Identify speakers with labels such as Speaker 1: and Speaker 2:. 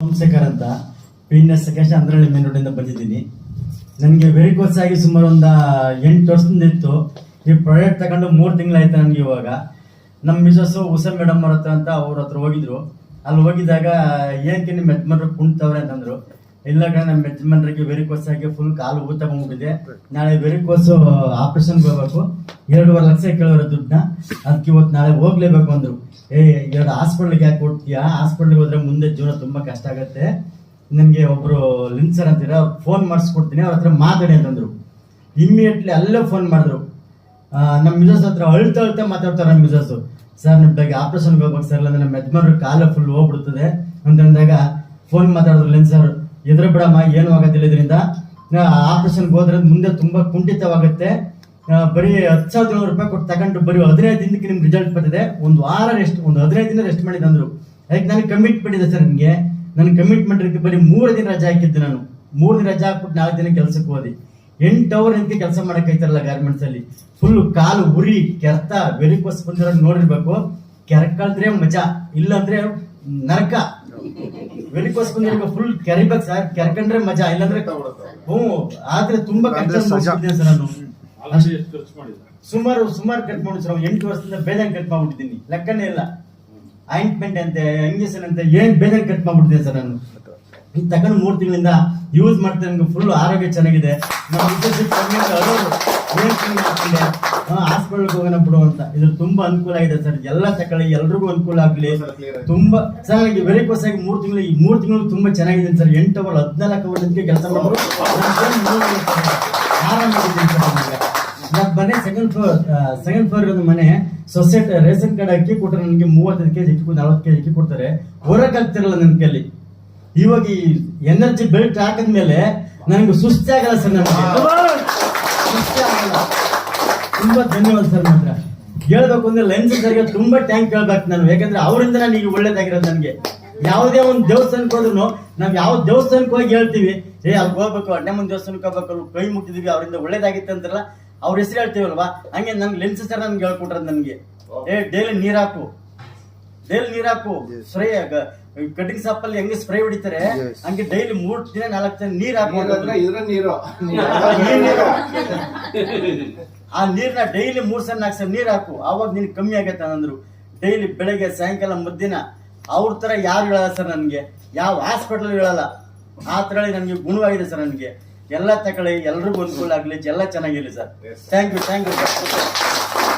Speaker 1: ಸೋಮಶೇಖರ್ ಅಂತ PNS second Andrahalli main ರೋಡಿಂದ ಬಂದಿದ್ದೀನಿ. ನನಗೆ ವೆರಿಕೋಸ್ ಆಗಿ ಸುಮಾರು ಒಂದು 8 ವರ್ಷದಿಂದ ಇತ್ತು. ಈ ಪ್ರಾಡಕ್ಟ್ ತಗೊಂಡು 3 ತಿಂಗಳಾಯ್ತು ನನಗೆ. ಇವಾಗ ನಮ್ಮ ಮಿಸಸ್ಸು ಉಷಾ ಮೇಡಮ್ ಅವ್ರ ಹತ್ರ ಅಂತ ಅವ್ರ ಹತ್ರ ಹೋಗಿದ್ರು. ಅಲ್ಲಿ ಹೋಗಿದ್ದಾಗ ಏನಕ್ಕೆ ನಿಮ್ಮ ಯಜಮಾನ್ರು ಕುಣ್ತವ್ರೆ ಅಂತಂದ್ರು. ಇಲ್ಲ ಕಡೆ ನಮ್ಮ ಯಜಮಾನ್ರಿಗೆ ವೆರಿಕೋಸ್ ಆಗಿ ಫುಲ್ ಕಾಲು ಊತ ಬಂದ್ಬಿಟ್ಟಿದೆ. ನಾಳೆ ವೆರಿಕೋಸ್ ಆಪರೇಷನ್ಗೆ ಹೋಗ್ಬೇಕು, 2.5 ಲಕ್ಷ ಕೇಳೋರ ದುಡ್ಡನ್ನ. ಅದಕ್ಕೆ ಇವತ್ತು ನಾಳೆ ಹೋಗ್ಲೇಬೇಕು ಅಂದ್ರು. ಎರಡು ಹಾಸ್ಪಿಟ್ಲಿಗೆ ಯಾಕೆ ಕೊಡ್ತೀಯಾ, ಹಾಸ್ಪಿಟ್ಲಿಗೆ ಹೋದ್ರೆ ಮುಂದೆ ಜೀವನ ತುಂಬಾ ಕಷ್ಟ ಆಗುತ್ತೆ, ನನಗೆ ಒಬ್ರು ಲಿನ್ಸರ್ ಅಂತೀರ ಫೋನ್ ಮಾಡಿಸ್ಕೊಡ್ತೀನಿ, ಅವ್ರ ಹತ್ರ ಮಾತಾಡಿ ಅಂತಂದ್ರು. ಇಮ್ಮಿಡಿಯೇಟ್ಲಿ ಅಲ್ಲೇ ಫೋನ್ ಮಾಡಿದ್ರು. ನಮ್ಮ ಮಿಸಸ್ ಹತ್ರ ಅಳ್ತಾ ಮಾತಾಡ್ತಾರೆ. ನಮ್ಮ ಮಿಸಸ್, ಸರ್ ನಿಮ್ಮ ಬಗ್ಗೆ ಆಪರೇಷನ್ಗೆ ಹೋಗ್ಬೇಕು ಸರ್, ಇಲ್ಲ ನಮ್ಮ ಯಜಮಾನ್ರ ಕಾಲ ಫುಲ್ ಹೋಗ್ಬಿಡ್ತದೆ ಅಂತಂದಾಗ ಫೋನ್ ಮಾತಾಡಿದ್ರು. ಲಿನ್ಸರ್ ಎದುರು ಬಿಡಮ್ಮ, ಏನು ಆಗೋದಿಲ್ಲ, ಇದರಿಂದ ಆಪರೇಷನ್ಗೆ ಹೋದ್ರೆ ಮುಂದೆ ತುಂಬಾ ಕುಂಠಿತವಾಗುತ್ತೆ, ಬರೀ 10,000 ರೂಪಾಯಿ ಕೊಟ್ಟು ತಗೊಂಡು ಬರೀ 15 ದಿನಕ್ಕೆ ನಿಮ್ಗೆ ರಿಸಲ್ಟ್ ಬರ್ತದೆ, ಒಂದು ವಾರ ರೆಸ್ಟ್, ಒಂದು 15 ದಿನ ರೆಸ್ಟ್ ಮಾಡಿ ತಂದ್ರು. ಅದಕ್ಕೆ ನನಗೆ ಕಮಿಟ್ಮೆಂಟ್ ಇದೆ ಸರ್. ನಿಮಗೆ ನನ್ನ ಕಮಿಟ್ಮೆಂಟ್ ಇರುತ್ತೆ. ಬರೀ 3 ದಿನ ರಜಾ ಹಾಕಿದ್ದೆ ನಾನು. 3 ದಿನ ರಜಾ ಹಾಕ್ಬಿಟ್ಟು 4 ದಿನ ಕೆಲಸಕ್ಕೆ ಹೋದಿ. 8 ಅವರ್ ನಿಂತ ಕೆಲಸ ಮಾಡಕ್ಕಾಯ್ತಾರಲ್ಲ ಗಾರ್ಮೆಂಟ್ಸ್ ಅಲ್ಲಿ. ಫುಲ್ ಕಾಲು ಉರಿ ಕೆರ್ತ ವೆರಿಕೋಸ್ ಬಂದಿರೋ ನೋಡಿರ್ಬೇಕು. ಕೆರ್ಕಳ್ದ್ರೆ ಮಜಾ, ಇಲ್ಲಾಂದ್ರೆ ನರಕ. ವೆರಿಕೋಸ್ ಬಂದಿರೋ ಫುಲ್ ಕೆರಿಬೇಕು ಸರ್, ಕೆರ್ಕಂಡ್ರೆ ಮಜಾ, ಇಲ್ಲಾಂದ್ರೆ ಆದ್ರೆ ತುಂಬಾ ಕಷ್ಟ ಸರ್. ನಾನು ಸುಮಾರು ಕಟ್ ಮಾಡಿ ಸರ್, 8 ವರ್ಷದಿಂದ ಬೇಜಾನ್ ಕಟ್ ಮಾಡ್ಬಿಟ್ಟಿದ್ದೀನಿ, ಲೆಕ್ಕನೇ ಇಲ್ಲ. ಆಯಿಂಟ್ಮೆಂಟ್ ಅಂತೆ, ಇಂಜೆಕ್ಷನ್ ಅಂತ ಏನ್ ಬೇಜಾನ್ ಕಟ್ ಮಾಡ್ಬಿಟ್ಟಿದ್ದೀನಿ ಸರ್ ನಾನು. ಇದು ತಗೊಂಡು 3 ತಿಂಗಳಿಂದ ಯೂಸ್ ಮಾಡ್ತಾ ನನಗೆ ಫುಲ್ ಆರೋಗ್ಯ ಚೆನ್ನಾಗಿದೆ. ಹಾಸ್ಪಿಟಲ್ಗೆ ಹೋಗೋಣ ಬಿಡು ಅಂತ. ಇದು ತುಂಬಾ ಅನುಕೂಲ ಆಗಿದೆ ಸರ್. ಎಲ್ಲ ತಗೊಳ್ಳಿ, ಎಲ್ರಿಗೂ ಅನುಕೂಲ ಆಗ್ಲಿ. ತುಂಬಾ ಸರ್ ನನಗೆ ವೆರಿಕೋಸ್ ಆಗಿ 3 ತಿಂಗಳು ತುಂಬಾ ಚೆನ್ನಾಗಿದೆ ಸರ್. 8 ಅವರ್ 14 ಅವರ್ ಕೆಲಸ ಮಾಡೋದು ಆರಾಮಾಗಿದ್ದೀನಿ ಸರ್. ನನ್ನ ಮನೆ ಸೆಕೆಂಡ್ ಫ್ಲೋರ್ ಇರೋದು ಮನೆ. ಸೊಸೈಟಿ ರೇಷನ್ ಕಾರ್ಡ್ ಅಕ್ಕಿ ಕೊಟ್ಟರೆ ನನಗೆ 35 ಕೆಜಿ ಅಕ್ಕಿ, 40 ಕೆಜಿ ಅಕ್ಕಿ ಕೊಡ್ತಾರೆ. ಹೊರಗೆ ಆಗ್ತಿರಲ್ಲ ನನ್ನ ಕೈಲಿ. ಇವಾಗ ಈ ಎನರ್ಜಿ ಬೆಲ್ಟ್ ಹಾಕಿದ್ಮೇಲೆ ನನಗೆ ಸುಸ್ತಿ ಆಗಲ್ಲ ಸರ್. ನನಗೆ ಸುಸ್ತಿ ಆಗಲ್ಲ. ತುಂಬಾ ಧನ್ಯವಾದ ಸರ್. ಮಾತ್ರ ಹೇಳ್ಬೇಕು ಅಂದ್ರೆ ಲೆನ್ಸ್ ಸರ್ಗೆ ತುಂಬಾ ಟ್ಯಾಂಕ್ ಹೇಳ್ಬೇಕು ನಾನು. ಯಾಕಂದ್ರೆ ಅವರಿಂದ ನನಗೆ ಒಳ್ಳೇದಾಗಿರೋದು. ನನಗೆ ಯಾವುದೇ ಒಂದು ದೇವಸ್ಥಾನಕ್ಕೆ ಹೋದ್ರು, ನಾವ್ ಯಾವ ದೇವಸ್ಥಾನಕ್ಕೆ ಹೋಗಿ ಹೇಳ್ತೀವಿ, ಅಲ್ಲಿ ಹೋಗ್ಬೇಕು, ಅಣ್ಣಮ್ಮನ ದೇವಸ್ಥಾನಕ್ಕೆ ಹೋಗ್ಬೇಕು, ಕೈ ಮುಟ್ಟಿದೀವಿ, ಅವರಿಂದ ಒಳ್ಳೇದಾಗಿತ್ತು ಅಂತಾರಲ್ಲ, ಅವ್ರ ಹೆಸರು ಹೇಳ್ತೀವಲ್ವಾ, ಹಂಗೆ ನನ್ಗೆ ಲೆನ್ಸ್ ಸರ್ ನನ್ಗೆ ಹೇಳ್ಕೊಟ್ರದ್ ನನಗೆ. ಡೈಲಿ ನೀರ್ ಹಾಕು, ಸ್ಪ್ರೇ ಕಟಿಂಗ್ ಸಾಪಲ್ಲಿ ಹೆಂಗೆ ಸ್ಪ್ರೇ ಹೊಡಿತಾರೆ ಹಂಗೆ ಡೈಲಿ 3 ದಿನ 4 ದಿನ ನೀರ್ ಹಾಕು. ಆ ನೀರ್ನ ಡೈಲಿ 3 ಸಲ 4 ಸಲ ನೀರ್ ಹಾಕು, ಅವಾಗ ನಿನ್ ಕಮ್ಮಿ ಆಗತ್ತೆ ಅಂದ್ರು. ಡೈಲಿ ಬೆಳಗ್ಗೆ ಸಾಯಂಕಾಲ ಮಧ್ಯಾಹ್ನ. ಅವ್ರ ತರ ಯಾರು ಹೇಳಲ್ಲ ಸರ್ ನನಗೆ, ಯಾವ ಹಾಸ್ಪಿಟಲ್ ಹೇಳಲ್ಲ. ಆ ತರ ನನಗೆ ಗುಣವಾಗಿದೆ ಸರ್. ನನಗೆ ಎಲ್ಲ ತಗೊಳ್ಳಿ, ಎಲ್ರಿಗೂ ಅನುಕೂಲ ಆಗ್ಲಿ, ಎಲ್ಲ ಚೆನ್ನಾಗಿರ್ಲಿ ಸರ್. Thank you sir.